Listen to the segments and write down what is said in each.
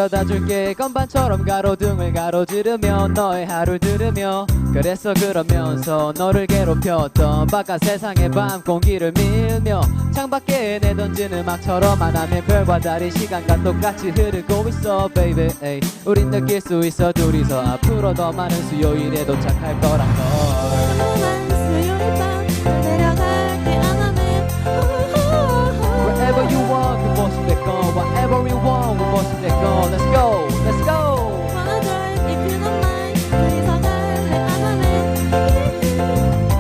데려다 줄게. 건반처럼 가로등을 가로지르며 너의 하루를 들으며 그랬어 그러면서 너를 괴롭혔던 바깥 세상의 밤 공기를 밀며 창밖에 내던진 음악처럼 하나면 별과 다른 시간과 똑같이 흐르고 있어 baby. 에이, 우린 느낄 수 있어 둘이서 앞으로 더 많은 수요일에 도착할 거란 걸. 수요일 밤 내려갈게 안아내. Wherever you want 그 모습에 go. Whatever you want 그 모습에 go. Let's go let's go. Wanna drive if you don't mind. 둘이서 갈래 안아내.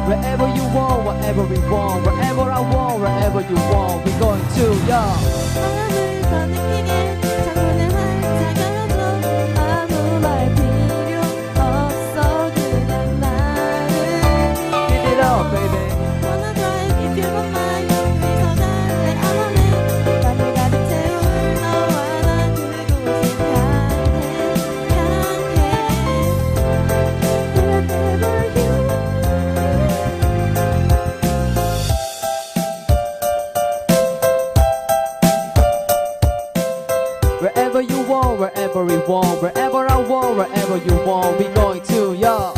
Wherever you want whatever we want. Wherever I want wherever you want. We're going to yeah. 마음을 더 느끼게 창문을 활짝 열어줘. 아무 말 필요 없어 그냥 나는 Give it up baby. Wanna drive if you don't mind. 둘이서 갈래 안아내. 밤을 가득 채울 너와 난 그곳을 향해 Wherever you want wherever we want. Wherever I want wherever you want. We're going to yeah.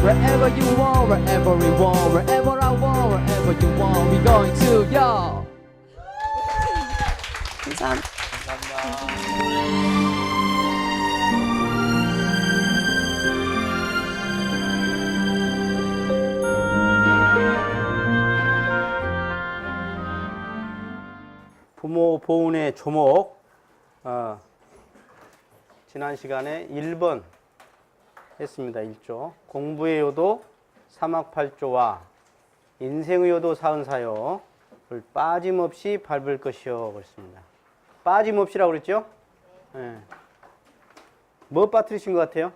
Wherever you want wherever we want. Wherever I want wherever you want. We're going to yeah. 감사합니다. 부모 보훈의 조목 지난 시간에 1번 했습니다. 1조 공부의 요도 사막팔조와 인생의 요도 사은사요를 빠짐없이 밟을 것이요 그랬습니다. 빠짐없이라고 그랬죠? 네. 뭐 빠뜨리신 것 같아요?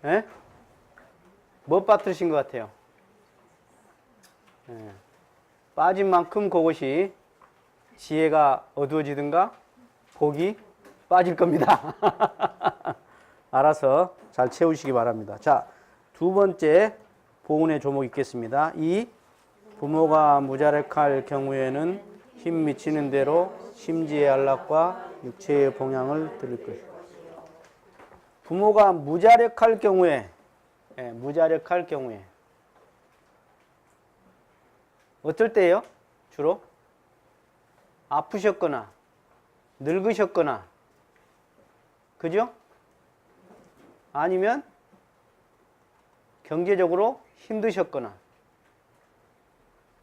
네? 뭐 빠뜨리신 것 같아요? 네. 빠진 만큼 그것이 지혜가 어두워지든가 복이 빠질 겁니다. 알아서 잘 채우시기 바랍니다. 자, 두 번째 보훈의 조목 읽겠습니다. 이 부모가 무자력할 경우에는 힘 미치는 대로 심지의 안락과 육체의 봉양을 들을 것이다. 부모가 무자력할 경우에, 무자력할 경우에 어떨 때예요? 주로? 아프셨거나 늙으셨거나 그죠? 아니면 경제적으로 힘드셨거나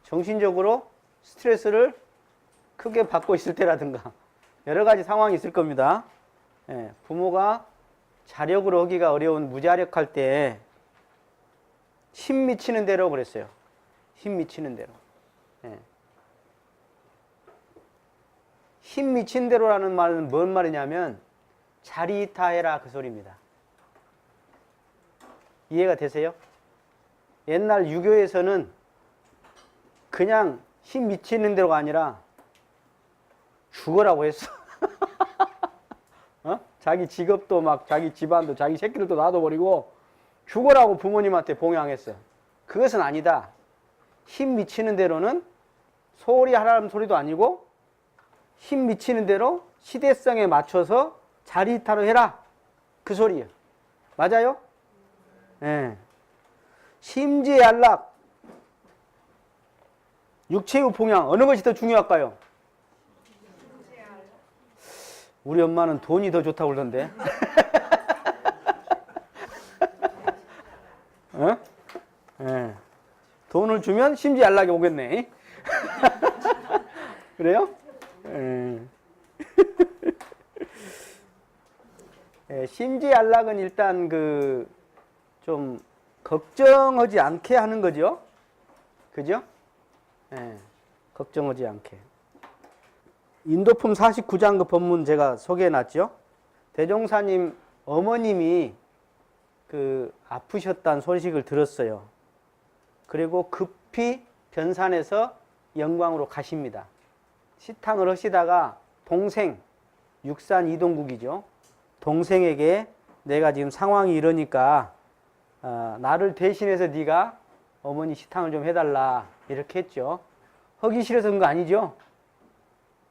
정신적으로 스트레스를 크게 받고 있을 때라든가 여러 가지 상황이 있을 겁니다. 부모가 자력으로 하기가 어려운 무자력할 때 힘 미치는 대로 그랬어요. 힘 미치는 대로. 힘 미친 대로라는 말은 뭔 말이냐면 자리타해라 그 소리입니다. 이해가 되세요? 옛날 유교에서는 그냥 힘 미치는 대로가 아니라 죽어라고 했어. 자기 직업도 막 자기 집안도 자기 새끼들도 놔둬버리고 죽어라고 부모님한테 봉양했어. 그것은 아니다. 힘 미치는 대로는 소홀히 하라는 소리도 아니고 힘 미치는 대로 시대성에 맞춰서 자리타로 해라 그 소리예요. 맞아요? 네. 심지의 안락, 육체의 봉양 어느 것이 더 중요할까요? 우리 엄마는 돈이 더 좋다고 그러던데. 어? 네. 돈을 주면 심지 안락이 오겠네. 그래요? 심지 안락은 일단 좀 걱정하지 않게 하는 거죠. 그죠? 걱정하지 않게. 인도품 49장 그 본문 제가 소개해 놨죠. 대종사님 어머님이 아프셨다는 소식을 들었어요. 그리고 급히 변산해서 영광으로 가십니다. 시탕을 하시다가 동생, 육산 이동국이죠. 동생에게 내가 지금 상황이 이러니까 나를 대신해서 네가 어머니 시탕을 좀 해달라 이렇게 했죠. 하기 싫어서 그런 거 아니죠?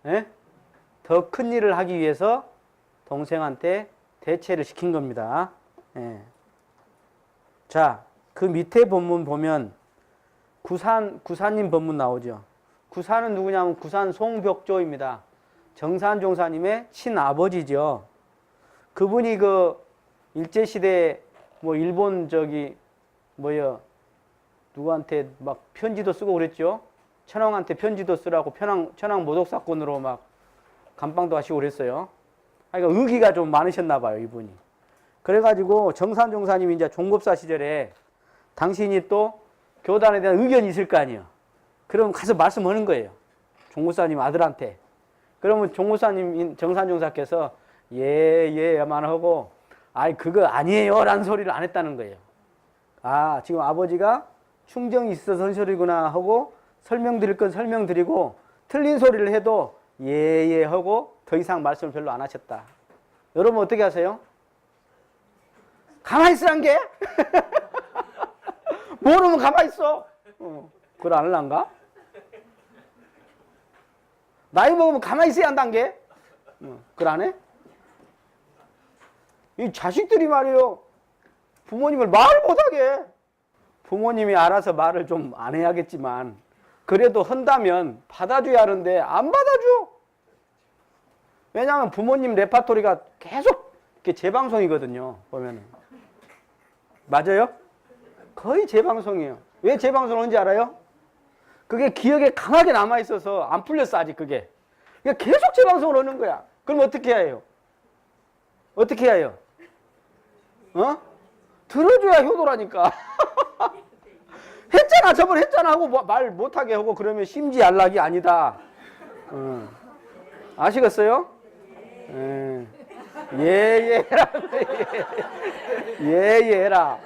예? 더 큰 일을 하기 위해서 동생한테 대체를 시킨 겁니다. 예. 자, 그 밑에 본문 보면 구사님 본문 나오죠. 구사는 누구냐면 구산 송벽조입니다. 정산종사님의 친아버지죠. 그분이 그 일제시대 뭐 일본 누구한테 막 편지도 쓰고 그랬죠. 천황한테 편지도 쓰라고 천황 모독 사건으로 막 감방도 하시고 그랬어요. 그러니까 의기가 좀 많으셨나 봐요, 이분이. 그래가지고 정산종사님이 이제 종급사 시절에 당신이 또 교단에 대한 의견이 있을 거 아니에요. 그럼 가서 말씀하는 거예요. 종급사님 아들한테. 그러면 종급사님 정산종사께서 예만 하고 아이 그거 아니에요 라는 소리를 안 했다는 거예요. 아 지금 아버지가 충정이 있어서 한 소리구나 하고 설명드릴 건 설명드리고 틀린 소리를 해도 예 하고 더 이상 말씀을 별로 안 하셨다. 여러분 어떻게 하세요? 가만히 있으란 게? 모르면 가만히 있어. 그걸 안 할란가? 나이 먹으면 가만히 있어야 한다는 게? 그걸 안 해? 이 자식들이 말이에요. 부모님을 말 못하게. 부모님이 알아서 말을 좀 안 해야겠지만 그래도 한다면 받아줘야 하는데 안 받아줘. 왜냐하면 부모님 레파토리가 계속 이렇게 재방송이거든요. 보면은. 맞아요? 거의 재방송이에요. 왜 재방송을 하는지 알아요? 그게 기억에 강하게 남아있어서 안 풀렸어 아직 그게. 그러니까 계속 재방송을 하는 거야. 그럼 어떻게 해야 해요? 어떻게 해야 해요? 들어줘야 효도라니까. 했잖아 저번에 했잖아 하고 말 못하게 하고 그러면 심지안락이 아니다. 아시겠어요? 예라. 예라.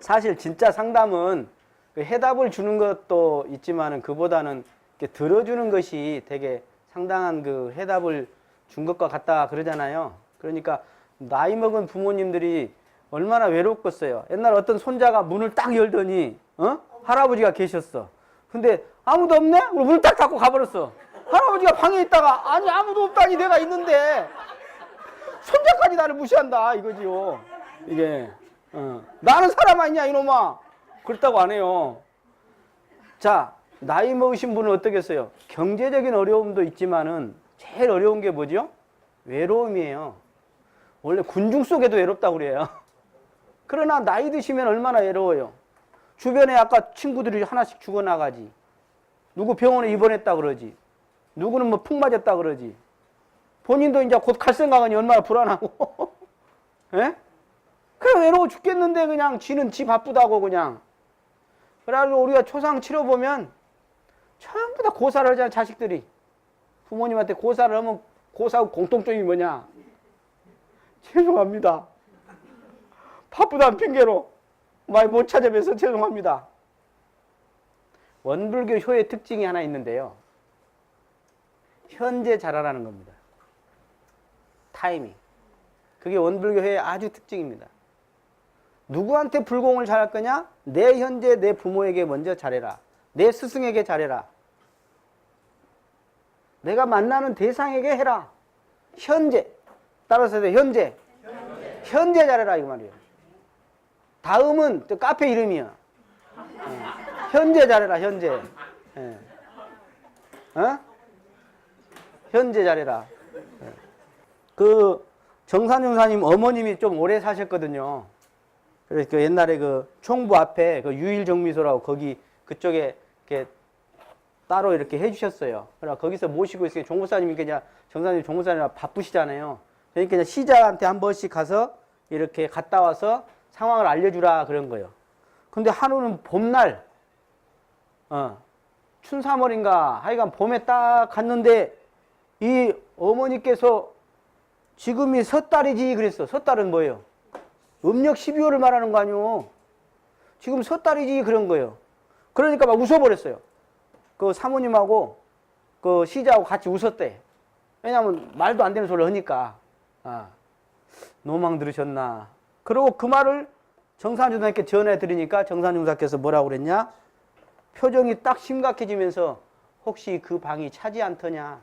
사실 진짜 상담은 그 해답을 주는 것도 있지만은 그보다는 이렇게 들어주는 것이 되게 상당한 그 해답을 준 것과 같다 그러잖아요. 그러니까 나이 먹은 부모님들이 얼마나 외롭겠어요. 옛날 어떤 손자가 문을 딱 열더니 할아버지가 계셨어. 근데 아무도 없네? 그럼 문을 딱 닫고 가버렸어. 할아버지가 방에 있다가 아니 아무도 없다니 내가 있는데 손자까지 나를 무시한다 이거지요. 이게 나는 사람 아니냐 이놈아. 그렇다고 안 해요. 자, 나이 먹으신 분은 어떻겠어요? 경제적인 어려움도 있지만은 제일 어려운 게 뭐죠? 외로움이에요. 원래 군중 속에도 외롭다고 그래요. 그러나 나이 드시면 얼마나 외로워요. 주변에 아까 친구들이 하나씩 죽어나가지. 누구 병원에 입원했다 그러지. 누구는 뭐 푹 맞았다 그러지. 본인도 이제 곧 갈 생각하니 얼마나 불안하고. 예? 그래 외로워 죽겠는데 그냥 지는 지 바쁘다고 그냥. 그래가지고 우리가 초상 치러보면 전부 다 고사를 하잖아 자식들이. 부모님한테 고사를 하면 고사하고 공통점이 뭐냐. 죄송합니다. 바쁘다는 핑계로 많이 못 찾아뵈서 죄송합니다. 원불교 효의 특징이 하나 있는데요. 현재 잘하라는 겁니다. 타이밍. 그게 원불교 효의 아주 특징입니다. 누구한테 불공을 잘할 거냐? 내 현재 내 부모에게 먼저 잘해라. 내 스승에게 잘해라. 내가 만나는 대상에게 해라. 현재. 따라서 해서 현재. 현재 잘해라 이거 말이에요. 다음은 또 카페 이름이야. 현재 잘해라 현재. 현재 잘해라. 그 정산용사님 어머님이 좀 오래 사셨거든요. 그래서 그 옛날에 그 총부 앞에 그 유일정미소라고 거기 그쪽에 이렇게 따로 이렇게 해주셨어요. 그러나 거기서 모시고 있으니까 종무사님이 그냥 정사님 종무사님이라 바쁘시잖아요. 그러니까 그냥 시자한테 한 번씩 가서 이렇게 갔다 와서 상황을 알려주라 그런 거예요. 근데 하루는 봄날, 춘삼월인가 하여간 봄에 딱 갔는데 이 어머니께서 지금이 섣달이지 그랬어. 섣달은 뭐예요? 음력 12월을 말하는 거 아니오. 지금 섣달이지 그런 거예요. 그러니까 막 웃어버렸어요. 그 사모님하고 그 시자하고 같이 웃었대. 왜냐하면 말도 안 되는 소리를 하니까. 노망 들으셨나. 그리고 그 말을 정산중사님께 전해 드리니까 정산중사께서 뭐라고 그랬냐? 표정이 딱 심각해지면서 혹시 그 방이 차지 않더냐.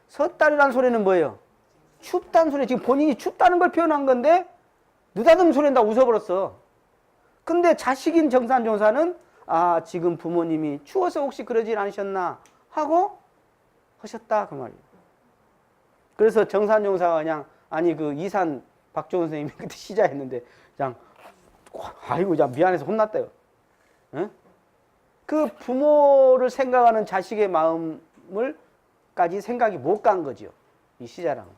섣달이라는 소리는 뭐예요? 춥다는 소리. 지금 본인이 춥다는 걸 표현한 건데 느닷없는 소리는 다 웃어버렸어. 근데 자식인 정산종사는 아 지금 부모님이 추워서 혹시 그러진 않으셨나 하고 하셨다 그 말이에요. 그래서 정산종사가 그냥 아니 그 이산 박종훈 선생님이 그때 시자했는데 그냥 아이고 그냥 미안해서 혼났대요. 응? 그 부모를 생각하는 자식의 마음을까지 생각이 못 간 거죠. 이 시자랑은.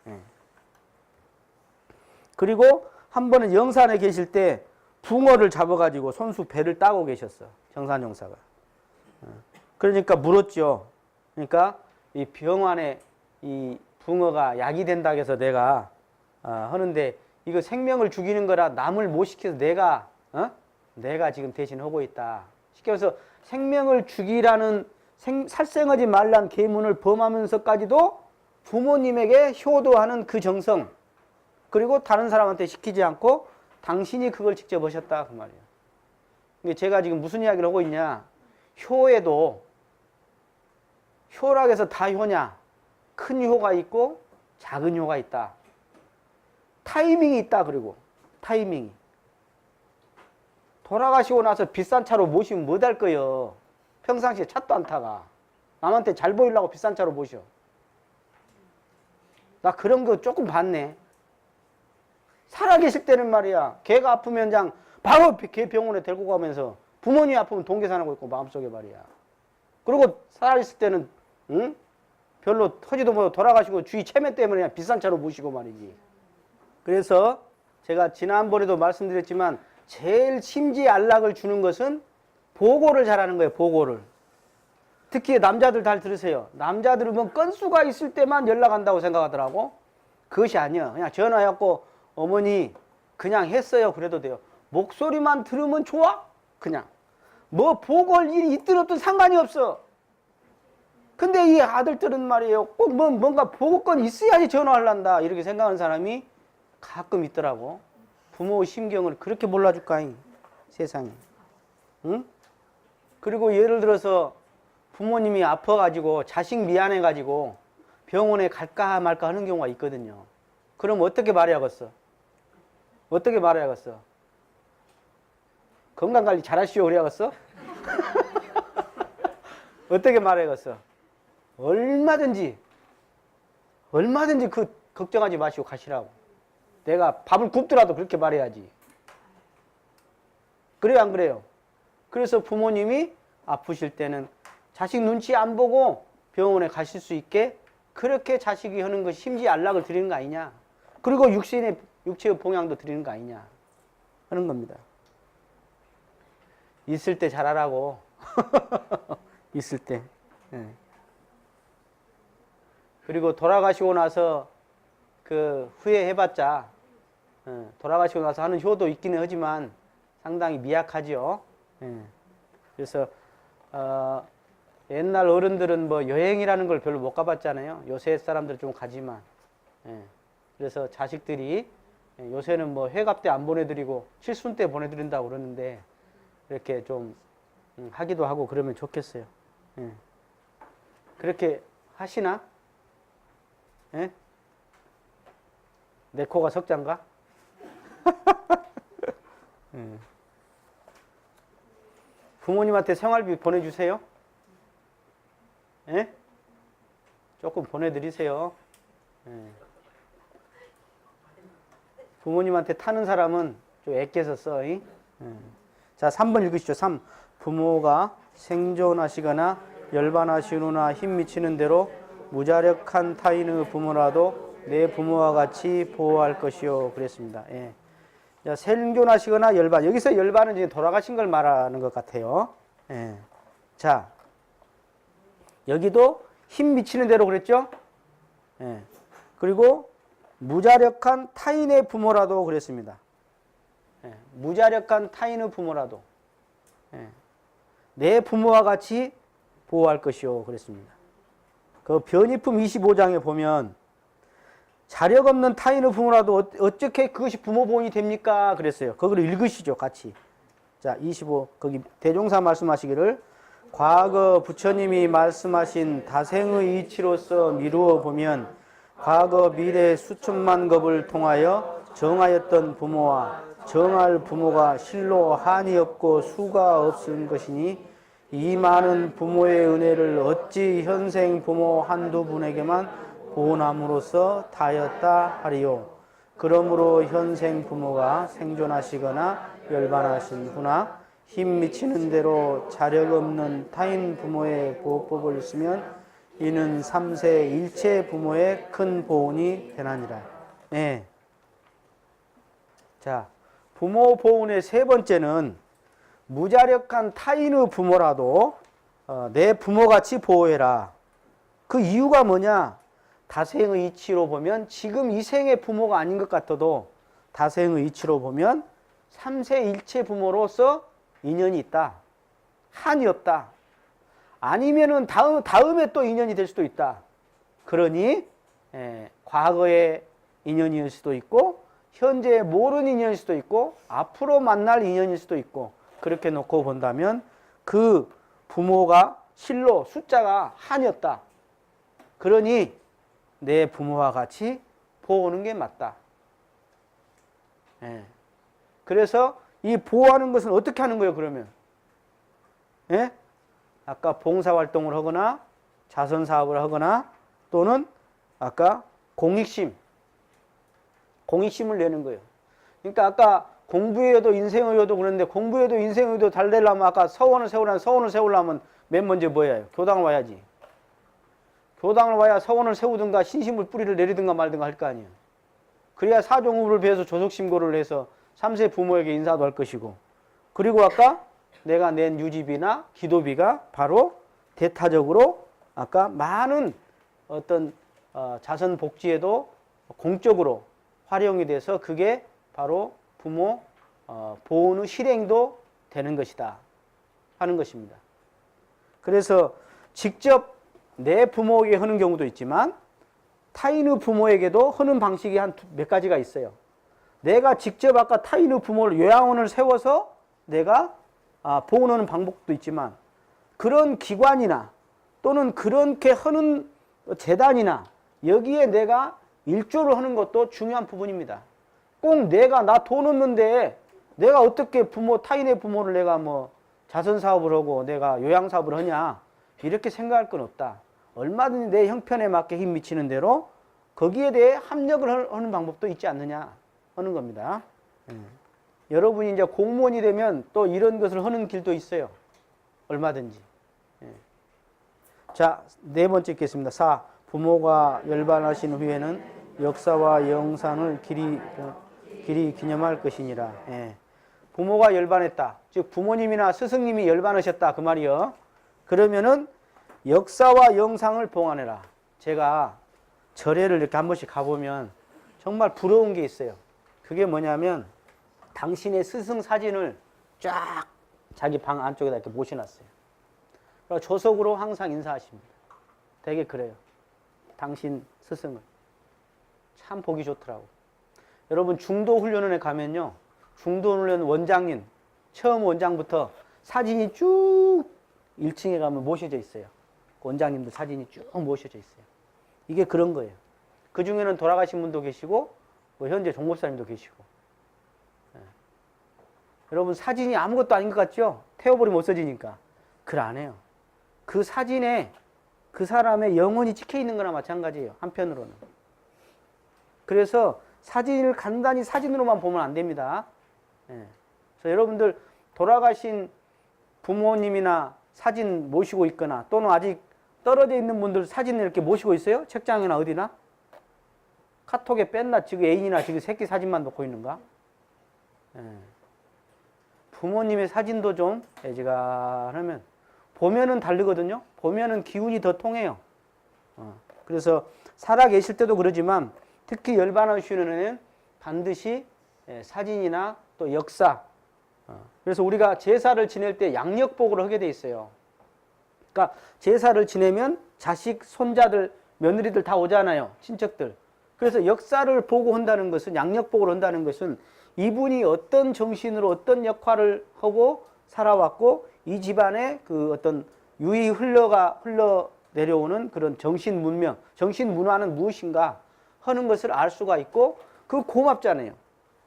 예. 그리고 한 번은 영산에 계실 때 붕어를 잡아가지고 손수 배를 따고 계셨어. 정산용사가. 그러니까 물었죠. 그러니까 이 병환에 이 붕어가 약이 된다고 해서 내가 하는데 이거 생명을 죽이는 거라 남을 못 시켜서 내가 지금 대신 하고 있다. 시켜서 생명을 죽이라는 살생하지 말란 계문을 범하면서까지도 부모님에게 효도하는 그 정성 그리고 다른 사람한테 시키지 않고 당신이 그걸 직접 하셨다 그 말이에요. 제가 지금 무슨 이야기를 하고 있냐. 효에도 효락에서 다 효냐. 큰 효가 있고 작은 효가 있다. 타이밍이 있다. 그리고 타이밍이. 돌아가시고 나서 비싼 차로 모시면 못 할 거예요. 평상시에 차도 안 타가. 남한테 잘 보이려고 비싼 차로 모셔. 나 그런 거 조금 봤네. 살아계실 때는 말이야. 걔가 아프면 그냥 바로 걔 병원에 데리고 가면서 부모님이 아프면 동계산하고 있고 마음속에 말이야. 그리고 살아있을 때는 응? 별로 터지도 못하고 돌아가시고 주위 체면 때문에 그냥 비싼 차로 모시고 말이지. 그래서 제가 지난번에도 말씀드렸지만 제일 심지 안락을 주는 것은 보고를 잘하는 거예요. 보고를. 특히 남자들 잘 들으세요. 남자들은 뭐 건수가 있을 때만 연락한다고 생각하더라고. 그것이 아니야. 그냥 전화해갖고 어머니 그냥 했어요. 그래도 돼요. 목소리만 들으면 좋아? 그냥. 뭐 보고 할 일이 있든 없든 상관이 없어. 근데 이 아들들은 말이에요. 꼭 뭔가 보고건 있어야지 전화하란다. 이렇게 생각하는 사람이 가끔 있더라고. 부모의 심경을 그렇게 몰라줄까잉. 세상에. 응? 그리고 예를 들어서 부모님이 아파가지고 자식 미안해가지고 병원에 갈까 말까 하는 경우가 있거든요. 그럼 어떻게 말해야겠어? 어떻게 말해야겠어? 건강관리 잘하시오 그래야겠어? 어떻게 말해야겠어? 얼마든지 그 걱정하지 마시고 가시라고. 내가 밥을 굽더라도 그렇게 말해야지. 그래요 안 그래요? 그래서 부모님이 아프실 때는 자식 눈치 안 보고 병원에 가실 수 있게 그렇게 자식이 하는 것이 심지 안락을 드리는 거 아니냐. 그리고 육체의 봉양도 드리는 거 아니냐 하는 겁니다. 있을 때 잘하라고. 있을 때. 예. 그리고 돌아가시고 나서 그 후회해봤자 돌아가시고 나서 하는 효도 있기는 하지만 상당히 미약하죠. 예. 그래서 옛날 어른들은 뭐 여행이라는 걸 별로 못 가봤잖아요. 요새 사람들은 좀 가지만. 예. 그래서 자식들이 요새는 뭐 회갑 때 안 보내드리고 칠순 때 보내드린다고 그러는데 이렇게 좀 하기도 하고 그러면 좋겠어요. 예. 그렇게 하시나? 예? 내 코가 석잔가? 예. 부모님한테 생활비 보내주세요. 예? 조금 보내드리세요. 예. 부모님한테 타는 사람은 좀 애껴서 써. 예. 자, 3번 읽으시죠. 3. 부모가 생존하시거나 열반하시거나 힘 미치는 대로 무자력한 타인의 부모라도 내 부모와 같이 보호할 것이요. 그랬습니다. 예. 자, 생존하시거나 열반. 여기서 열반은 이제 돌아가신 걸 말하는 것 같아요. 예. 자, 여기도 힘 미치는 대로 그랬죠? 예. 그리고 무자력한 타인의 부모라도 그랬습니다. 예. 무자력한 타인의 부모라도. 예. 내 부모와 같이 보호할 것이요. 그랬습니다. 그 변이품 25장에 보면 자력 없는 타인의 부모라도 어떻게 그것이 부모 보호이 됩니까? 그랬어요. 그걸 읽으시죠. 같이. 자, 25 거기 대종사 말씀하시기를 과거 부처님이 말씀하신 다생의 이치로서 미루어 보면 과거 미래 수천만 겁을 통하여 정하였던 부모와 정할 부모가 실로 한이 없고 수가 없은 것이니 이 많은 부모의 은혜를 어찌 현생 부모 한두 분에게만 보남으로써 다였다 하리요. 그러므로 현생 부모가 생존하시거나 열반하신 후나 힘 미치는 대로 자력 없는 타인 부모의 보호법을 쓰면 이는 3세 일체 부모의 큰 보훈이 되나니라. 네. 자, 부모 보훈의 세 번째는 무자력한 타인의 부모라도 내 부모같이 보호해라. 그 이유가 뭐냐? 다생의 이치로 보면 지금 이 생의 부모가 아닌 것 같아도 다생의 이치로 보면 3세 일체 부모로서 인연이 있다. 한이 없다. 아니면은 다음에 또 인연이 될 수도 있다. 그러니 과거의 인연일 수도 있고 현재 모르는 인연일 수도 있고 앞으로 만날 인연일 수도 있고 그렇게 놓고 본다면 그 부모가 실로 숫자가 한이 없다. 그러니 내 부모와 같이 보호하는 게 맞다. 그래서 이 보호하는 것은 어떻게 하는 거예요, 그러면? 아까 봉사활동을 하거나 자선사업을 하거나 또는 아까 공익심을 내는 거예요. 그러니까 아까 공부에도 인생의료도 그런데 공부에도 인생의료도 잘 되려면 아까 서원을 세우려면 맨 먼저 뭐 해야 해요? 교당을 와야지. 교당을 와야 서원을 세우든가 신심을 뿌리를 내리든가 말든가 할 거 아니에요. 그래야 사종업을 배워서 조속심고를 해서 3세 부모에게 인사도 할 것이고 그리고 아까 내가 낸 유지비나 기도비가 바로 대타적으로 아까 많은 어떤 자선 복지에도 공적으로 활용이 돼서 그게 바로 부모 보호의 실행도 되는 것이다 하는 것입니다. 그래서 직접 내 부모에게 하는 경우도 있지만 타인의 부모에게도 하는 방식이 한 몇 가지가 있어요. 내가 직접 아까 타인의 부모를 요양원을 세워서 내가 보호하는 방법도 있지만 그런 기관이나 또는 그렇게 하는 재단이나 여기에 내가 일조를 하는 것도 중요한 부분입니다. 꼭 내가 나 돈 없는데 내가 어떻게 타인의 부모를 내가 뭐 자선사업을 하고 내가 요양사업을 하냐 이렇게 생각할 건 없다. 얼마든지 내 형편에 맞게 힘 미치는 대로 거기에 대해 합력을 하는 방법도 있지 않느냐 하는 겁니다. 여러분이 이제 공무원이 되면 또 이런 것을 하는 길도 있어요. 얼마든지. 자, 네 번째 읽겠습니다. 4. 부모가 열반하신 후에는 역사와 영상을 길이 기념할 것이니라. 부모가 열반했다. 즉 부모님이나 스승님이 열반하셨다 그 말이요. 그러면은 역사와 영상을 봉안해라. 제가 절에를 이렇게 한 번씩 가보면 정말 부러운 게 있어요. 그게 뭐냐면 당신의 스승 사진을 쫙 자기 방 안쪽에다 이렇게 모셔놨어요. 그리고 조석으로 항상 인사하십니다. 되게 그래요. 당신 스승을. 참 보기 좋더라고. 여러분 중도 훈련원에 가면요. 중도 훈련 원장님, 처음 원장부터 사진이 쭉 1층에 가면 모셔져 있어요. 원장님도 사진이 쭉 모셔져 있어요. 이게 그런 거예요. 그 중에는 돌아가신 분도 계시고 뭐 현재 종목사님도 계시고. 여러분 사진이 아무것도 아닌 것 같죠? 태워버리면 없어지니까. 그걸 안 해요. 그 사진에 그 사람의 영혼이 찍혀 있는 거나 마찬가지예요. 한편으로는. 그래서 사진을 간단히 사진으로만 보면 안 됩니다. 그래서 여러분들 돌아가신 부모님이나 사진 모시고 있거나 또는 아직 떨어져 있는 분들 사진을 이렇게 모시고 있어요? 책장이나 어디나? 카톡에 뺐나? 지금 애인이나 지금 새끼 사진만 놓고 있는가? 부모님의 사진도 좀 애지간하면 보면은 다르거든요. 보면은 기운이 더 통해요. 그래서 살아 계실 때도 그러지만 특히 열반하시는 반드시 사진이나 또 역사. 그래서 우리가 제사를 지낼 때 양력복을 하게 돼 있어요. 그러니까 제사를 지내면 자식, 손자들, 며느리들 다 오잖아요. 친척들. 그래서 역사를 보고 한다는 것은 양력복을 한다는 것은 이분이 어떤 정신으로 어떤 역할을 하고 살아왔고 이 집안의 그 어떤 유의 흘러 내려오는 그런 정신 문명, 정신 문화는 무엇인가 하는 것을 알 수가 있고 그 고맙잖아요.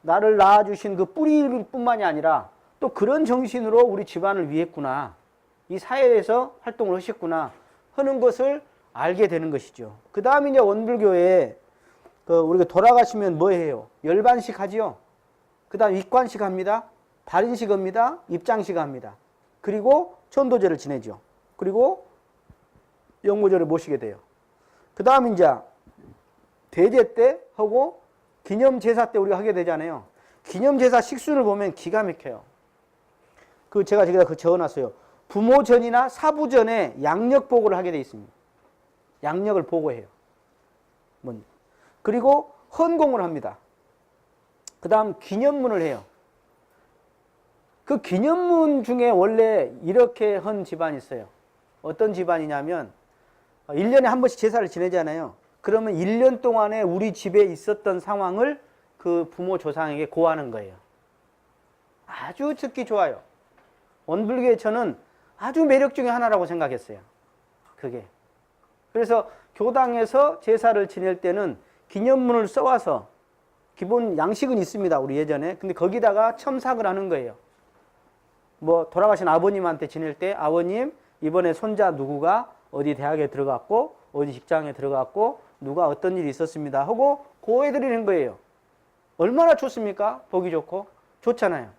나를 낳아주신 그 뿌리뿐만이 아니라 또 그런 정신으로 우리 집안을 위했구나. 이 사회에서 활동을 하셨구나 하는 것을 알게 되는 것이죠. 그 다음에 이제 원불교에 우리가 돌아가시면 뭐 해요? 열반식 하지요. 그 다음 입관식 합니다. 발인식 합니다. 입장식 합니다. 그리고 천도제를 지내죠. 그리고 영모제를 모시게 돼요. 그 다음 이제 대제 때 하고 기념제사 때 우리가 하게 되잖아요. 기념제사 식순을 보면 기가 막혀요. 제가 저기다 적어놨어요. 부모 전이나 사부 전에 양력 보고를 하게 돼 있습니다. 양력을 보고해요. 그리고 헌공을 합니다. 그 다음 기념문을 해요. 그 기념문 중에 원래 이렇게 한 집안이 있어요. 어떤 집안이냐면 1년에 한 번씩 제사를 지내잖아요. 그러면 1년 동안에 우리 집에 있었던 상황을 그 부모 조상에게 고하는 거예요. 아주 듣기 좋아요. 원불교에 저는 아주 매력 중에 하나라고 생각했어요. 그게. 그래서 교당에서 제사를 지낼 때는 기념문을 써와서 기본 양식은 있습니다. 우리 예전에. 근데 거기다가 첨삭을 하는 거예요. 뭐 돌아가신 아버님한테 지낼 때 아버님 이번에 손자 누구가 어디 대학에 들어갔고 어디 직장에 들어갔고 누가 어떤 일이 있었습니다 하고 고해드리는 거예요. 얼마나 좋습니까? 보기 좋고 좋잖아요.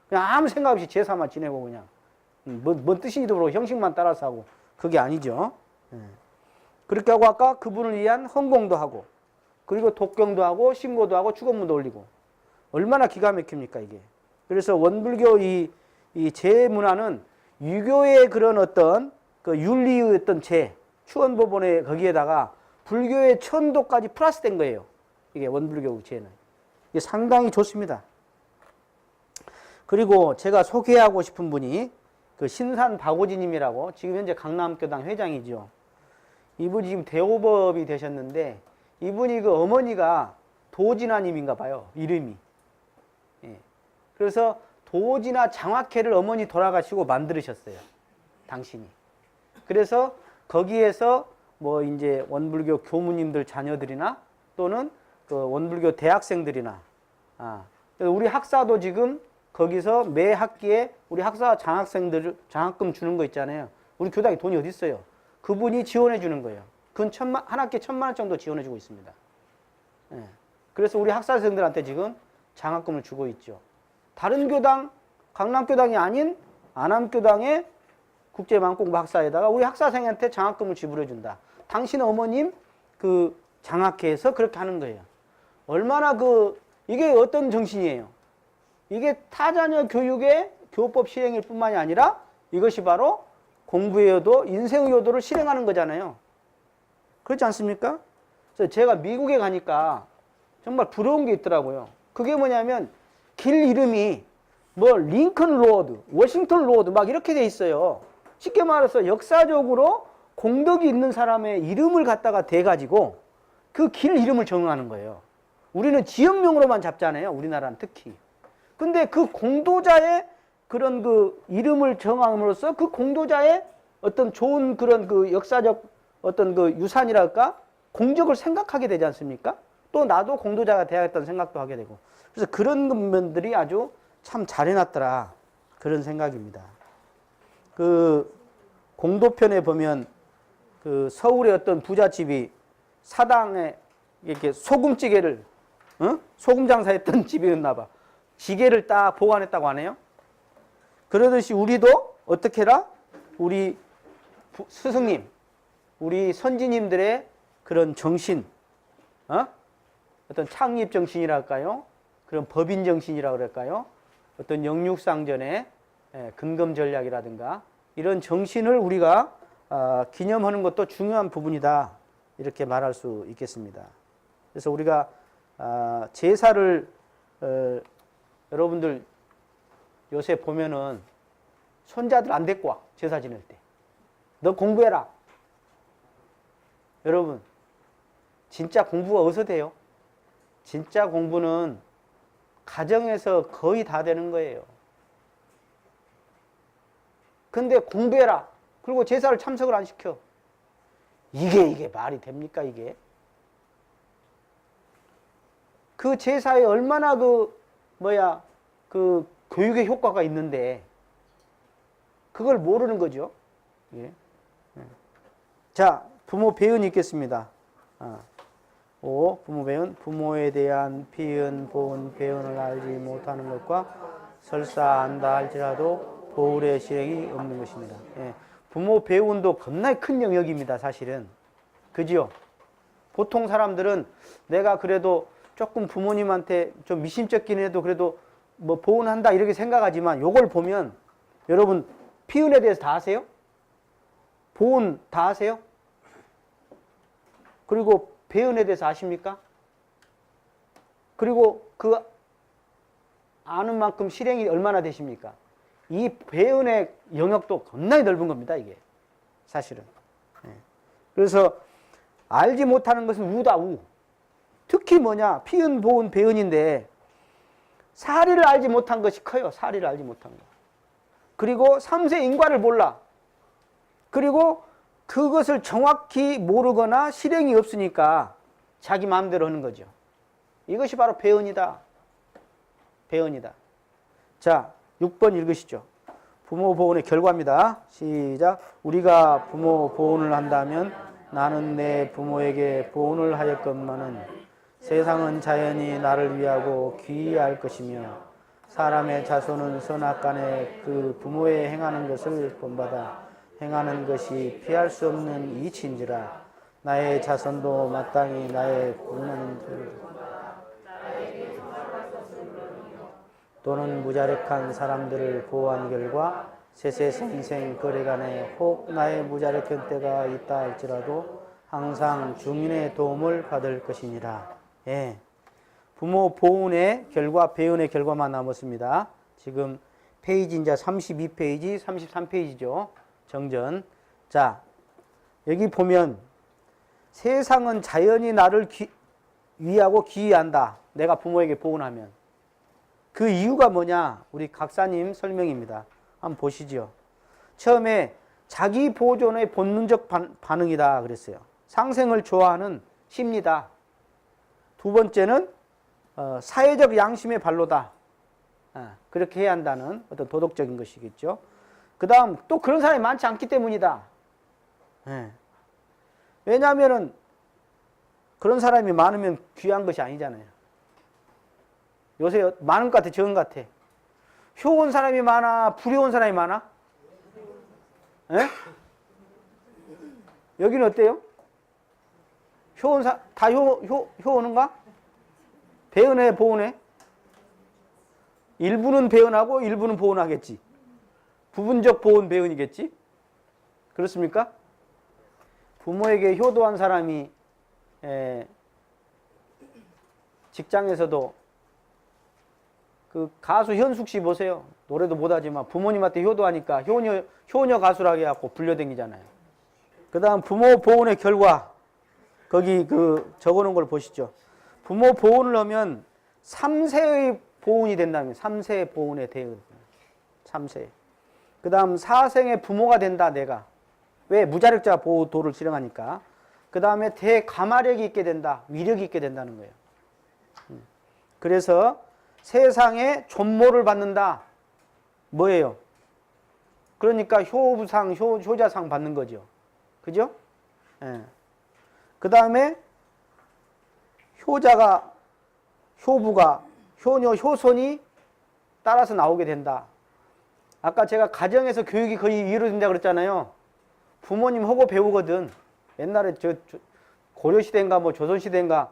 그냥 아무 생각 없이 제사만 지내고 그냥 뭔 뜻인지도 모르고 형식만 따라서 하고 그게 아니죠. 그렇게 하고 아까 그분을 위한 헌공도 하고 그리고 독경도 하고 신고도 하고 축원문도 올리고 얼마나 기가 막힙니까 이게. 그래서 원불교 이 제문화는 유교의 그런 어떤 그 윤리의 어떤 추원법원의 거기에다가 불교의 천도까지 플러스된 거예요. 이게 원불교 제는. 이게 상당히 좋습니다. 그리고 제가 소개하고 싶은 분이 그 신산 박오지님이라고 지금 현재 강남교당 회장이죠. 이분이 지금 대오법이 되셨는데 이분이 그 어머니가 도진아님인가 봐요. 이름이. 예. 그래서 도진아 장화캐를 어머니 돌아가시고 만들으셨어요. 당신이. 그래서 거기에서 뭐 이제 원불교 교무님들 자녀들이나 또는 그 원불교 대학생들이나 우리 학사도 지금 거기서 매 학기에 우리 학사 장학생들 장학금 주는 거 있잖아요. 우리 교당에 돈이 어디 있어요? 그분이 지원해 주는 거예요. 그건 한 학기에 1,000만 원 정도 지원해 주고 있습니다. 예. 그래서 우리 학사생들한테 지금 장학금을 주고 있죠. 다른 교당, 강남교당이 아닌 안암교당의 국제망공부 학사에다가 우리 학사생한테 장학금을 지불해 준다. 당신 어머님 그 장학회에서 그렇게 하는 거예요. 얼마나 이게 어떤 정신이에요? 이게 타자녀 교육의 교법 실행일 뿐만이 아니라 이것이 바로 공부의 요도, 인생의 요도를 실행하는 거잖아요. 그렇지 않습니까? 그래서 제가 미국에 가니까 정말 부러운 게 있더라고요. 그게 뭐냐면 길 이름이 뭐 링컨 로드, 워싱턴 로드 막 이렇게 돼 있어요. 쉽게 말해서 역사적으로 공덕이 있는 사람의 이름을 갖다가 대가지고 그 길 이름을 정하는 거예요. 우리는 지역명으로만 잡잖아요. 우리나라는 특히. 근데 그 공도자의 그런 그 이름을 정함으로써 그 공도자의 어떤 좋은 그런 그 역사적 어떤 그 유산이랄까 공적을 생각하게 되지 않습니까? 또 나도 공도자가 되어야겠다는 생각도 하게 되고. 그래서 그런 면들이 아주 참 잘해놨더라. 그런 생각입니다. 그 공도편에 보면 그 서울의 어떤 부잣집이 사당에 이렇게 소금찌개를 소금 장사했던 집이었나 봐. 지게를 딱 보관했다고 하네요. 그러듯이 우리도 어떻게 해라? 우리 스승님, 우리 선지님들의 그런 정신, 어떤 창립 정신이랄까요? 그런 법인 정신이라고 그럴까요? 어떤 영육상전의 근검 전략이라든가 이런 정신을 우리가 기념하는 것도 중요한 부분이다. 이렇게 말할 수 있겠습니다. 그래서 우리가 제사를 여러분들 요새 보면은 손자들 안 데리고 와. 제사 지낼 때. 너 공부해라. 여러분 진짜 공부가 어디서 돼요? 진짜 공부는 가정에서 거의 다 되는 거예요. 근데 공부해라. 그리고 제사를 참석을 안 시켜. 이게 말이 됩니까, 이게? 그 제사에 얼마나 그 교육의 효과가 있는데, 그걸 모르는 거죠. 예. 자, 부모 배은이 있겠습니다. 5. 부모 배은. 부모에 대한 피은, 보은, 배은을 알지 못하는 것과 설사 안다 할지라도 보울의 실행이 없는 것입니다. 예. 부모 배운도 겁나게 큰 영역입니다, 사실은. 그지요? 보통 사람들은 내가 그래도 조금 부모님한테 좀 미심쩍긴 해도 그래도 뭐 보은한다 이렇게 생각하지만 요걸 보면 여러분 피은에 대해서 다 아세요? 보은 다 아세요? 그리고 배은에 대해서 아십니까? 그리고 그 아는 만큼 실행이 얼마나 되십니까? 이 배은의 영역도 겁나게 넓은 겁니다, 이게. 사실은. 그래서 알지 못하는 것은 우다, 우. 특히 뭐냐? 피은, 보은, 배은인데 사리를 알지 못한 것이 커요. 사리를 알지 못한 거. 그리고 삼세 인과를 몰라. 그리고 그것을 정확히 모르거나 실행이 없으니까 자기 마음대로 하는 거죠. 이것이 바로 배은이다. 배은이다. 자, 6번 읽으시죠. 부모 보온의 결과입니다. 시작. 우리가 부모 보온을 한다면 나는 내 부모에게 보온을 하였건만은 세상은 자연히 나를 위하고 귀의할 것이며 사람의 자손은 선악간에 그 부모의 행하는 것을 본받아 행하는 것이 피할 수 없는 이치인지라. 나의 자손도 마땅히 나의 보는 또는 무자력한 사람들을 보호한 결과 세세생생 거래간에 혹 나의 무자력한 때가 있다 할지라도 항상 중인의 도움을 받을 것이니라. 예. 부모 보훈의 결과, 배은의 결과만 남았습니다. 지금 페이지 이제 32페이지, 33페이지죠. 정전. 자, 여기 보면 세상은 자연히 나를 위하고 기이한다. 내가 부모에게 보훈하면. 그 이유가 뭐냐? 우리 각사님 설명입니다. 한번 보시죠. 처음에 자기 보존의 본능적 반응이다 그랬어요. 상생을 좋아하는 심리다. 두 번째는 사회적 양심의 발로다. 그렇게 해야 한다는 어떤 도덕적인 것이겠죠. 그 다음 또 그런 사람이 많지 않기 때문이다. 왜냐하면 그런 사람이 많으면 귀한 것이 아니잖아요. 요새 많은 것 같아, 적은 것 같아. 효온 사람이 많아, 불효온 사람이 많아? 예? 여기는 어때요? 다 효온인가? 배은해, 보은해? 일부는 배은하고 일부는 보은하겠지. 부분적 보은 배은이겠지? 그렇습니까? 부모에게 효도한 사람이 직장에서도 그 가수 현숙 씨 보세요. 노래도 못하지만 부모님한테 효도하니까 효녀 가수라고 해갖고 불려댕기잖아요. 그 다음 부모 보훈의 결과 거기 적어놓은 걸 보시죠. 부모 보훈을 하면 3세의 보훈이 된다면 3세의 보훈의 대응. 3세. 그 다음 4생의 부모가 된다 내가. 왜? 무자력자 보호도를 실행하니까. 그 다음에 대가마력이 있게 된다. 위력이 있게 된다는 거예요. 그래서 세상에 존모를 받는다. 뭐예요? 그러니까 효부상, 효자상 받는 거죠. 그죠? 예. 그 다음에 효부가, 효녀, 효손이 따라서 나오게 된다. 아까 제가 가정에서 교육이 거의 이루어진다고 그랬잖아요. 부모님 하고 배우거든. 옛날에 고려시대인가 조선시대인가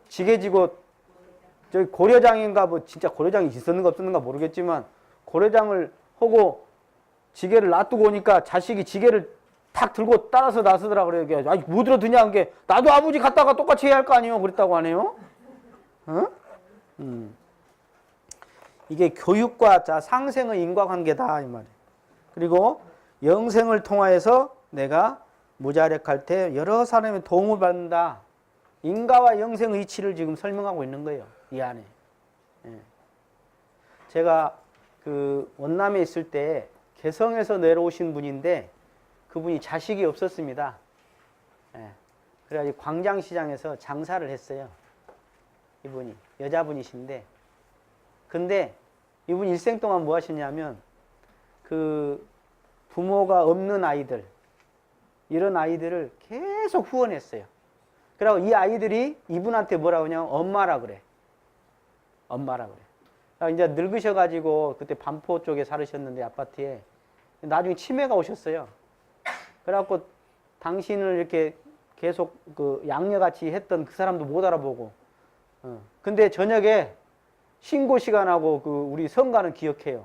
지게지고 저기 고려장인가 진짜 고려장이 있었는가 없었는가 모르겠지만 고려장을 하고 지게를 놔두고 오니까 자식이 지게를 탁 들고 따라서 나서더라 그래요. 아니 뭐 들어드냐 한 게 나도 아버지 갔다가 똑같이 해야 할 거 아니에요. 그랬다고 하네요. 어? 이게 교육과 상생의 인과관계다 이 말이에요. 그리고 영생을 통하여서 내가 무자력할 때 여러 사람의 도움을 받는다. 인과와 영생의 이치를 지금 설명하고 있는 거예요. 이 안에. 예. 제가 그 원남에 있을 때 개성에서 내려오신 분인데 그분이 자식이 없었습니다. 예. 그래가지고 광장시장에서 장사를 했어요. 이분이 여자분이신데, 근데 이분 일생 동안 뭐 하셨냐면 그 부모가 없는 아이들, 이런 아이들을 계속 후원했어요. 그리고 이 아이들이 이분한테 뭐라고 하냐면 엄마라 그래. 엄마라 그래. 이제 늙으셔가지고 그때 반포 쪽에 살으셨는데 아파트에 나중에 치매가 오셨어요. 그래갖고 당신을 이렇게 계속 그 양녀같이 했던 그 사람도 못 알아보고. 근데 저녁에 신고 시간하고 그 우리 성가는 기억해요.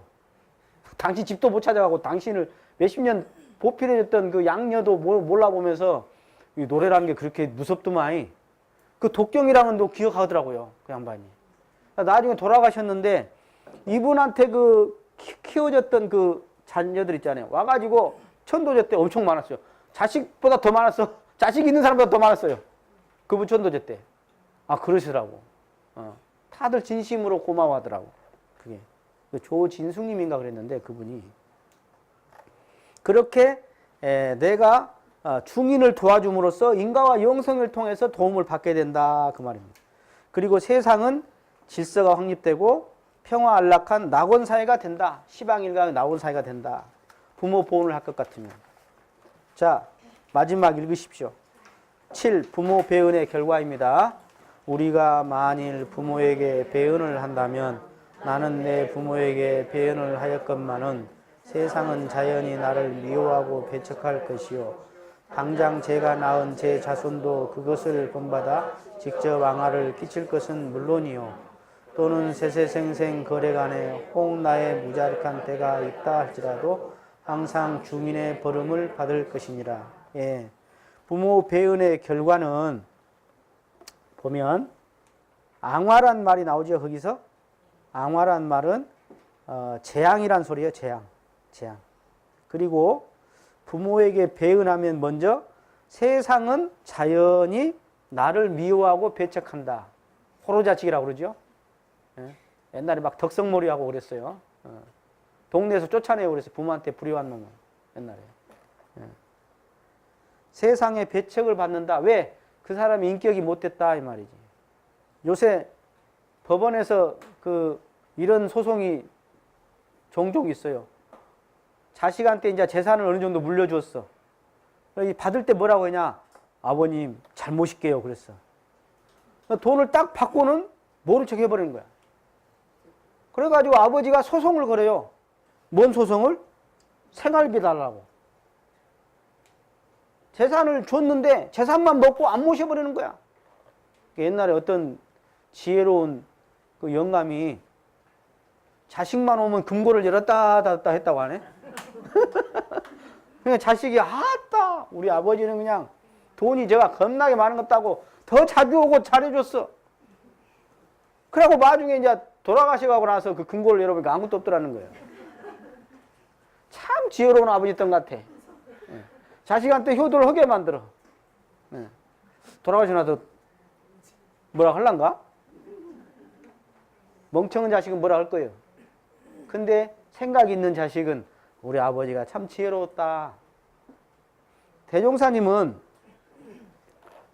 당신 집도 못 찾아가고 당신을 몇십 년 보필해줬던 그 양녀도 몰라보면서 이 노래라는 게 그렇게 무섭더만. 그 독경이랑은 또 기억하더라고요. 그 양반이. 나중에 돌아가셨는데 이분한테 그 키워졌던 그 자녀들 있잖아요. 와가지고 천도제 때 엄청 많았어요. 자식보다 더 많았어. 자식 있는 사람보다 더 많았어요. 그분 천도제 때. 아, 그러시더라고. 다들 진심으로 고마워하더라고. 그게. 조진숙님인가 그랬는데 그분이. 그렇게 내가 중인을 도와줌으로써 인가와 영성을 통해서 도움을 받게 된다. 그 말입니다. 그리고 세상은 질서가 확립되고 평화 안락한 낙원사회가 된다. 시방일가의 낙원사회가 된다. 부모 보훈을 할 것 같으면. 자, 마지막 읽으십시오. 7. 부모 배은의 결과입니다. 우리가 만일 부모에게 배은을 한다면 나는 내 부모에게 배은을 하였건만은 세상은 자연히 나를 미워하고 배척할 것이요. 당장 제가 낳은 제 자손도 그것을 본받아 직접 ang화를 끼칠 것은 물론이요. 또는 세세생생 거래간에 혹 나의 무자력한 때가 있다 할지라도 항상 중인의 벌음을 받을 것이니라. 예. 부모 배은의 결과는 보면 ang화란 말이 나오죠. 거기서 ang화란 말은 재앙이란 소리예요. 재앙. 그리고 부모에게 배은하면 먼저 세상은 자연히 나를 미워하고 배척한다. 호로자식이라고 그러죠. 예? 옛날에 막 덕성몰이하고 그랬어요. 동네에서 쫓아내고 그랬어요. 부모한테 불효한 놈은 옛날에. 예. 세상에 배척을 받는다. 왜? 그 사람이 인격이 못됐다 이 말이지. 요새 법원에서 그 이런 소송이 종종 있어요. 자식한테 이제 재산을 어느 정도 물려주었어. 받을 때 뭐라고 하냐? 아버님 잘못일게요. 그랬어. 돈을 딱 받고는 모른 척 해버리는 거야. 그래가지고 아버지가 소송을 걸어요. 뭔 소송을? 생활비 달라고. 재산을 줬는데 재산만 먹고 안 모셔버리는 거야. 옛날에 어떤 지혜로운 그 영감이 자식만 오면 금고를 열었다 닫았다 했다고 하네. 그냥 자식이 아따 우리 아버지는 그냥 돈이 제가 겁나게 많은 것 같다고 더 자주 오고 잘해줬어. 그래갖고 나중에 이제 돌아가셔가고 나서 그 금고를 열어보니까 아무것도 없더라는 거예요. 참 지혜로운 아버지였던 것 같아. 자식한테 효도를 하게 만들어. 돌아가시고 나서 뭐라 할란가? 멍청한 자식은 뭐라 할 거예요. 근데 생각 있는 자식은 우리 아버지가 참 지혜로웠다. 대종사님은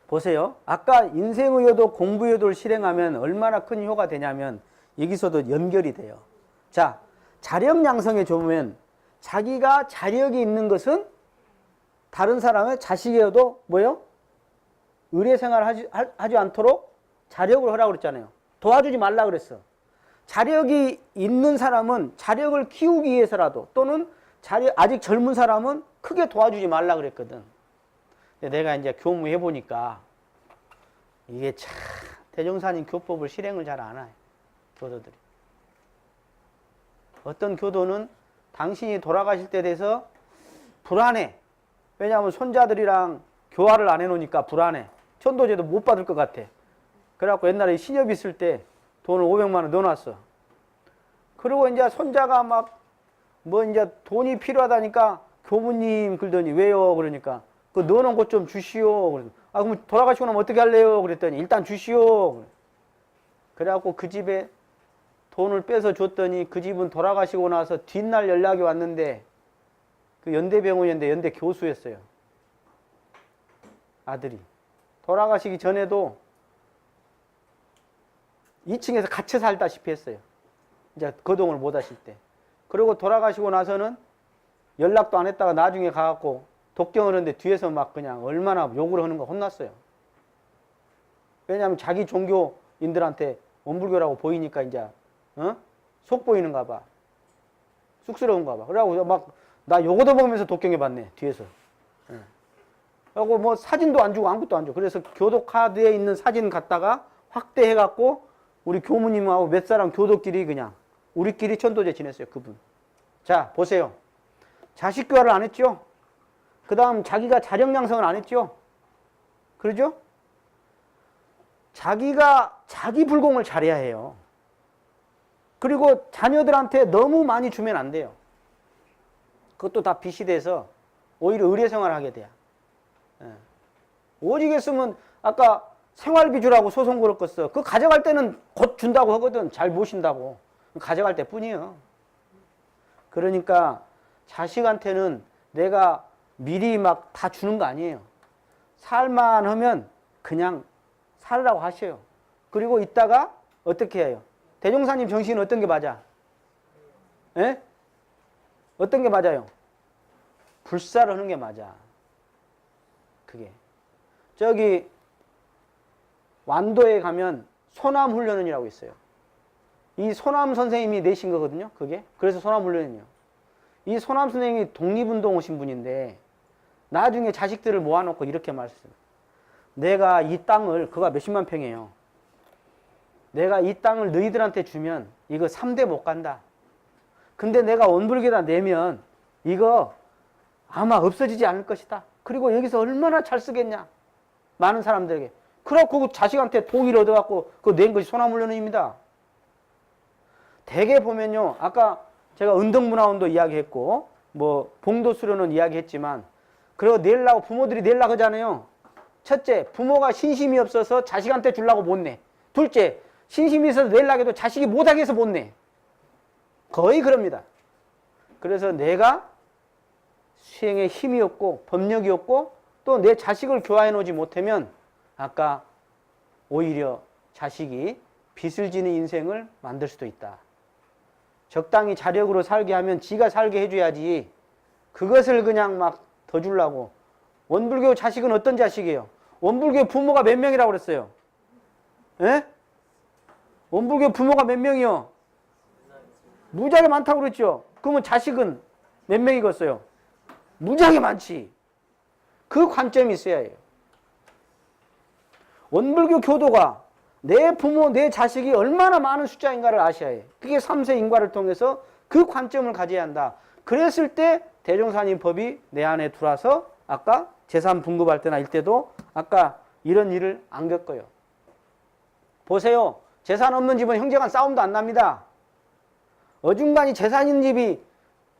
보세요. 아까 인생의 효도, 공부의 효도를 실행하면 얼마나 큰 효가 되냐면 여기서도 연결이 돼요. 자, 자력 양성에 좋으면 자기가 자력이 있는 것은 다른 사람의 자식이어도 뭐요? 의례생활을 하지 않도록 자력을 하라고 그랬잖아요. 도와주지 말라 그랬어. 자력이 있는 사람은 자력을 키우기 위해서라도 또는 아직 젊은 사람은 크게 도와주지 말라 그랬거든. 근데 내가 이제 교무해 보니까 이게 참 대종사님 교법을 실행을 잘 안 해요. 교도들이. 어떤 교도는 당신이 돌아가실 때 돼서 불안해. 왜냐하면 손자들이랑 교화를 안 해놓으니까 불안해. 천도제도 못 받을 것 같아. 그래갖고 옛날에 신협 있을 때 돈을 500만 원 넣어놨어. 그리고 이제 손자가 막 뭐 이제 돈이 필요하다니까 교무님 그러더니 왜요? 그러니까 그 넣어놓은 것 좀 주시오. 그래서 아 그럼 돌아가시고 나면 어떻게 할래요? 그랬더니 일단 주시오. 그래갖고 그 집에 돈을 빼서 줬더니 그 집은 돌아가시고 나서 뒷날 연락이 왔는데 그 연대병원이었는데 연대 교수였어요. 아들이. 돌아가시기 전에도 2층에서 같이 살다시피 했어요. 이제 거동을 못 하실 때. 그리고 돌아가시고 나서는 연락도 안 했다가 나중에 가갖고 독경을 하는데 뒤에서 막 그냥 얼마나 욕을 하는 거 혼났어요. 왜냐하면 자기 종교인들한테 원불교라고 보이니까 이제 속 보이는가 봐. 쑥스러운가 봐. 그래갖고 막 나 요거도 보면서 독경해 봤네 뒤에서. 그리고 뭐 사진도 안 주고 아무것도 안 줘. 그래서 교도 카드에 있는 사진 갖다가 확대해갖고 우리 교무님하고 몇 사람 교도끼리 그냥 우리끼리 천도제 지냈어요. 그분. 자 보세요. 자식 교화를 안 했죠. 그 다음 자기가 자력 양성을 안 했죠. 그러죠? 자기가 자기 불공을 잘해야 해요. 그리고 자녀들한테 너무 많이 주면 안 돼요. 그것도 다 빚이 돼서 오히려 의례생활을 하게 돼요. 오직 했으면 아까 생활비 주라고 소송 걸었겠어. 그거 가져갈 때는 곧 준다고 하거든. 잘 모신다고. 가져갈 때 뿐이에요. 그러니까 자식한테는 내가 미리 막 다 주는 거 아니에요. 살만 하면 그냥 살으라고 하셔요. 그리고 이따가 어떻게 해요? 대종사님 정신은 어떤 게 맞아? 예? 어떤 게 맞아요? 불사를 하는 게 맞아. 그게. 저기 완도에 가면 소남훈련원이라고 있어요. 이 소남 선생님이 내신 거거든요. 그게. 그래서 소남훈련원이요. 이 소남 선생님이 독립운동 오신 분인데 나중에 자식들을 모아놓고 이렇게 말씀해요. 내가 이 땅을, 그가 몇십만 평이에요. 내가 이 땅을 너희들한테 주면 이거 3대 못 간다. 근데 내가 원불교에다 내면 이거 아마 없어지지 않을 것이다. 그리고 여기서 얼마나 잘 쓰겠냐. 많은 사람들에게. 그래갖고 그 자식한테 동의를 얻어갖고 그거 낸 것이 소남훈련원입니다. 대개 보면요. 아까 제가 은덕문화원도 이야기했고 뭐 봉도수련원 이야기했지만 그리고 내려고 부모들이 내려고 하잖아요. 첫째, 부모가 신심이 없어서 자식한테 주려고 못 내. 둘째, 신심이 있어서 내려고 해도 자식이 못하게 해서 못 내. 거의 그럽니다. 그래서 내가 수행에 힘이 없고 법력이 없고 또 내 자식을 교화해 놓지 못하면 아까 오히려 자식이 빚을 지는 인생을 만들 수도 있다. 적당히 자력으로 살게 하면 지가 살게 해줘야지 그것을 그냥 막 더 주려고. 원불교 자식은 어떤 자식이에요? 원불교 부모가 몇 명이라고 그랬어요? 예? 원불교 부모가 몇 명이요? 무지하게 많다고 그랬죠? 그러면 자식은 몇 명이겠어요? 무지하게 많지. 그 관점이 있어야 해요. 원불교 교도가 내 부모, 내 자식이 얼마나 많은 숫자인가를 아셔야 해요. 그게 3세 인과를 통해서 그 관점을 가져야 한다. 그랬을 때 대종사님 법이 내 안에 들어와서 아까 재산 분급할 때나 일 때도 아까 이런 일을 안 겪어요. 보세요. 재산 없는 집은 형제간 싸움도 안 납니다. 어중간히 재산 있는 집이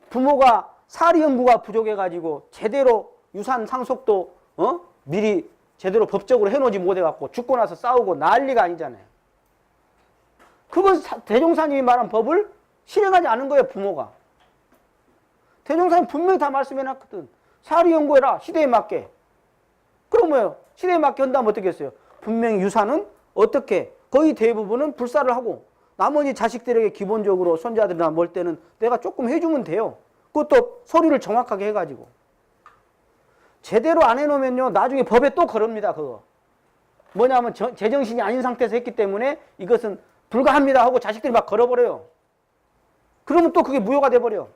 부모가 사리 연구가 부족해가지고 제대로 유산 상속도 미리 제대로 법적으로 해놓지 못해갖고 죽고 나서 싸우고 난리가 아니잖아요. 그건 대종사님이 말한 법을 실행하지 않은 거예요. 부모가. 대종사님 분명히 다 말씀해놨거든. 사리 연구해라. 시대에 맞게. 그럼 뭐예요? 시대에 맞게 한다면 어떻게 했어요? 분명히 유산은 어떻게 거의 대부분은 불사를 하고 나머지 자식들에게 기본적으로 손자들이나 뭘 때는 내가 조금 해주면 돼요. 그것도 서류를 정확하게 해가지고. 제대로 안 해놓으면요. 나중에 법에 또 걸읍니다. 그거. 뭐냐면 제정신이 아닌 상태에서 했기 때문에 이것은 불가합니다 하고 자식들이 막 걸어버려요. 그러면 또 그게 무효가 돼버려.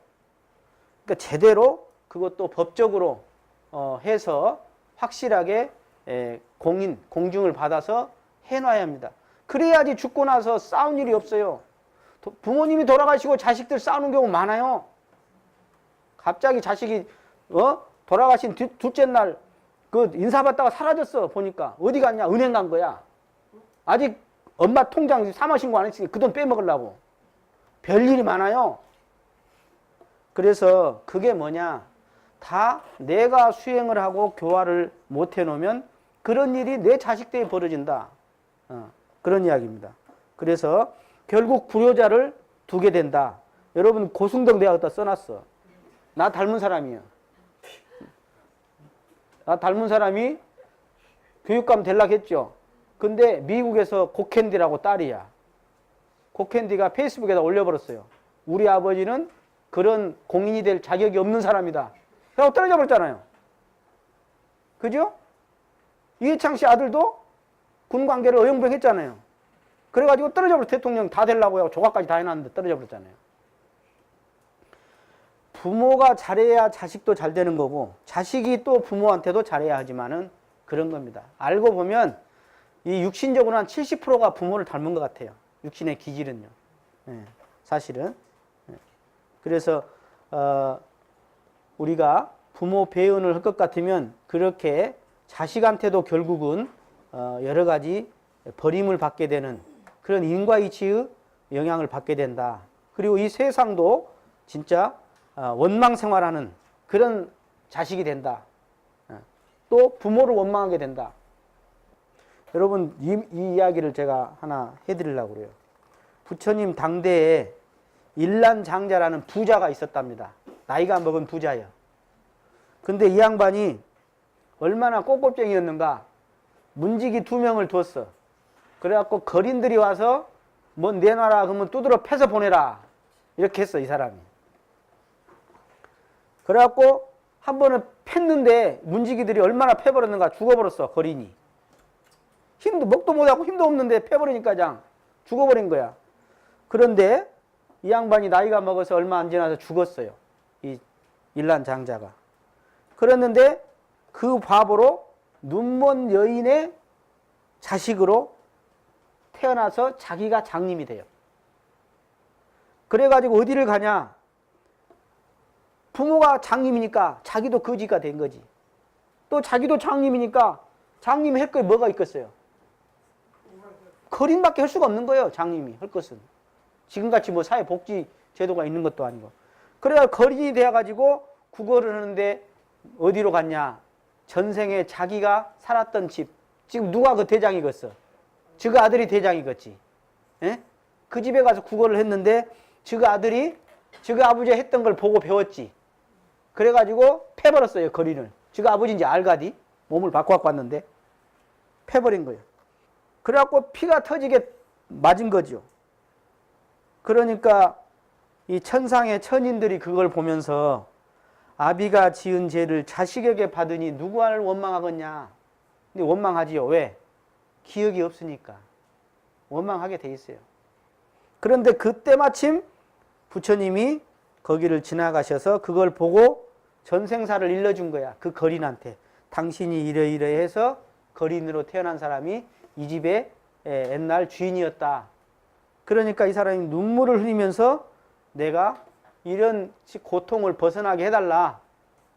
그러니까 제대로 그것도 법적으로 해서 확실하게 공증을 받아서 해놔야 합니다. 그래야지 죽고 나서 싸운 일이 없어요. 부모님이 돌아가시고 자식들 싸우는 경우 많아요. 갑자기 자식이 돌아가신 둘째 날 그 인사받다가 사라졌어. 보니까 어디 갔냐? 은행 간 거야. 아직 엄마 통장 사망신고 안 했으니 그 돈 빼먹으려고. 별일이 많아요. 그래서 그게 뭐냐? 다 내가 수행을 하고 교화를 못 해놓으면 그런 일이 내 자식 때에 벌어진다. 그런 이야기입니다. 그래서 결국 불효자를 두게 된다. 여러분 고승동 대학에다 써놨어. 나 닮은 사람이야. 나 닮은 사람이 교육감 될락 했죠. 근데 미국에서 고캔디라고 딸이야. 고캔디가 페이스북에다 올려버렸어요. 우리 아버지는 그런 공인이 될 자격이 없는 사람이다. 그래서 떨어져 버렸잖아요. 그죠? 이해창 씨 아들도 군 관계를 어영부영했잖아요. 그래가지고 떨어져 버렸어. 대통령 다 되려고 하고 조각까지 다 해놨는데 떨어져 버렸잖아요. 부모가 잘해야 자식도 잘 되는 거고 자식이 또 부모한테도 잘해야 하지만은 그런 겁니다. 알고 보면 이 육신적으로 한 70%가 부모를 닮은 것 같아요. 육신의 기질은요. 예, 사실은. 예. 그래서 우리가 부모 배은을 할 것 같으면 그렇게 자식한테도 결국은 여러 가지 버림을 받게 되는 그런 인과이치의 영향을 받게 된다. 그리고 이 세상도 진짜 원망 생활하는 그런 자식이 된다. 또 부모를 원망하게 된다. 여러분 이 이야기를 제가 하나 해드리려고 그래요. 부처님 당대에 일란장자라는 부자가 있었답니다. 나이가 먹은 부자예요. 근데 이 양반이 얼마나 꼬꼬쟁이였는가. 문지기 2명을 뒀어. 그래갖고 거린들이 와서 뭐 내놔라 그러면 두드러 패서 보내라. 이렇게 했어 이 사람이. 그래갖고 한 번은 팼는데 문지기들이 얼마나 패버렸는가. 죽어버렸어 거린이. 힘도 먹도 못하고 힘도 없는데 패버리니까 그냥 죽어버린 거야. 그런데 이 양반이 나이가 먹어서 얼마 안 지나서 죽었어요. 이 일란장자가. 그랬는데 그 바보로 눈먼 여인의 자식으로 태어나서 자기가 장님이 돼요. 그래가지고 어디를 가냐. 부모가 장님이니까 자기도 거지가 된 거지. 또 자기도 장님이니까 장님 할 게 뭐가 있겠어요. 거린밖에 할 수가 없는 거예요. 장님이 할 것은. 지금같이 뭐 사회복지 제도가 있는 것도 아니고. 그래야 거린이 되어가지고 국어를 하는데 어디로 갔냐. 전생에 자기가 살았던 집. 지금 누가 그 대장이겠어. 저 아들이 대장이겠지. 예? 그 집에 가서 국어를 했는데 저 아들이 저 아버지가 했던 걸 보고 배웠지. 그래가지고 패버렸어요 거린을. 저 아버지인지 알가디. 몸을 바꿔 왔는데 패버린 거예요. 그래갖고 피가 터지게 맞은 거죠. 그러니까 이 천상의 천인들이 그걸 보면서 아비가 지은 죄를 자식에게 받으니 누구를 원망하겠냐. 근데 원망하지요. 왜? 기억이 없으니까. 원망하게 돼 있어요. 그런데 그때 마침 부처님이 거기를 지나가셔서 그걸 보고 전생사를 일러준 거야. 그 거린한테. 당신이 이러이러해서 거린으로 태어난 사람이 이 집의 옛날 주인이었다. 그러니까 이 사람이 눈물을 흘리면서 내가 이런 고통을 벗어나게 해달라.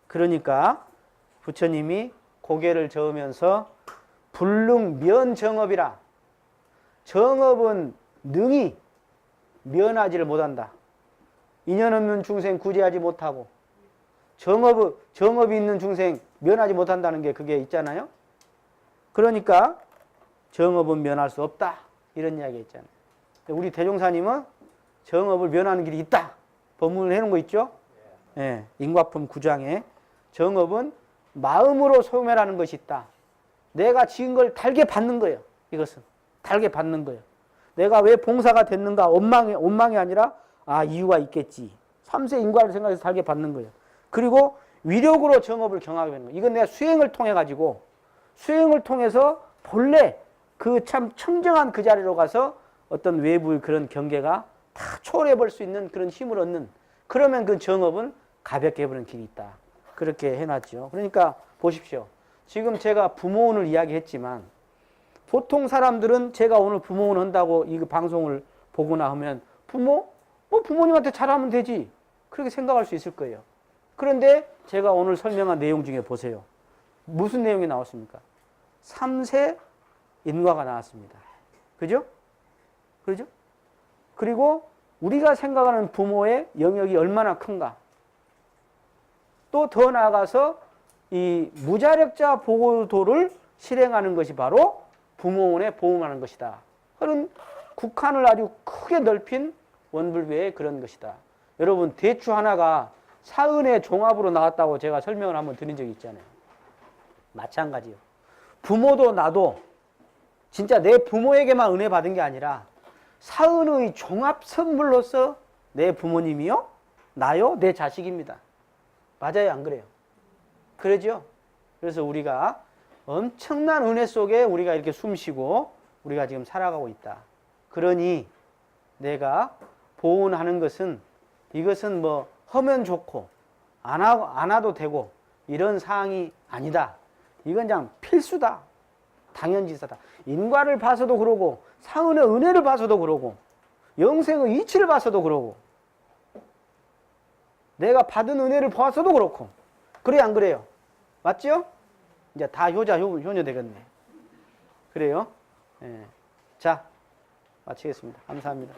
그러니까 부처님이 고개를 저으면서 불능면정업이라. 정업은 능히 면하지를 못한다. 인연 없는 중생 구제하지 못하고 정업이 있는 중생 면하지 못한다는 게 그게 있잖아요. 그러니까 정업은 면할 수 없다. 이런 이야기 있잖아요. 우리 대종사님은 정업을 면하는 길이 있다. 법문을 해놓은 거 있죠? 예, 인과품 9장에 정업은 마음으로 소멸하는 것이 있다. 내가 지은 걸 달게 받는 거예요. 이것은 달게 받는 거예요. 내가 왜 봉사가 됐는가 원망이 아니라 이유가 있겠지. 3세 인과를 생각해서 달게 받는 거예요. 그리고 위력으로 정업을 경하게 되는 거예요. 이건 내가 수행을 통해 가지고 수행을 통해서 본래 그 참 청정한 그 자리로 가서 어떤 외부의 그런 경계가 다 초월해 볼 수 있는 그런 힘을 얻는, 그러면 그 정업은 가볍게 해버리는 길이 있다. 그렇게 해놨죠. 그러니까 보십시오. 지금 제가 부모운을 이야기했지만 보통 사람들은 제가 오늘 부모운 한다고 이 방송을 보거나 하면 부모님한테 잘하면 되지. 그렇게 생각할 수 있을 거예요. 그런데 제가 오늘 설명한 내용 중에 보세요. 무슨 내용이 나왔습니까? 3세 인과가 나왔습니다. 그죠? 그죠? 그리고 우리가 생각하는 부모의 영역이 얼마나 큰가. 또 더 나아가서 이 무자력자 보호도를 실행하는 것이 바로 부모원에 보험하는 것이다. 그런 국한을 아주 크게 넓힌 원불교의 그런 것이다. 여러분 대추 하나가 사은의 종합으로 나왔다고 제가 설명을 한번 드린 적이 있잖아요. 마찬가지요. 부모도 나도 진짜 내 부모에게만 은혜 받은 게 아니라 사은의 종합 선물로서 내 부모님이요, 나요, 내 자식입니다. 맞아요, 안 그래요? 그러죠? 그래서 우리가 엄청난 은혜 속에 우리가 이렇게 숨쉬고 우리가 지금 살아가고 있다. 그러니 내가 보온하는 것은 이것은 뭐 하면 좋고 안 와도 되고 이런 사항이 아니다. 이건 그냥 필수다. 당연지사다. 인과를 봐서도 그러고 사은의 은혜를 봐서도 그러고 영생의 이치를 봐서도 그러고 내가 받은 은혜를 봐서도 그렇고 그래요, 안 그래요? 맞죠? 이제 다 효녀 되겠네. 그래요? 예. 자, 마치겠습니다. 감사합니다.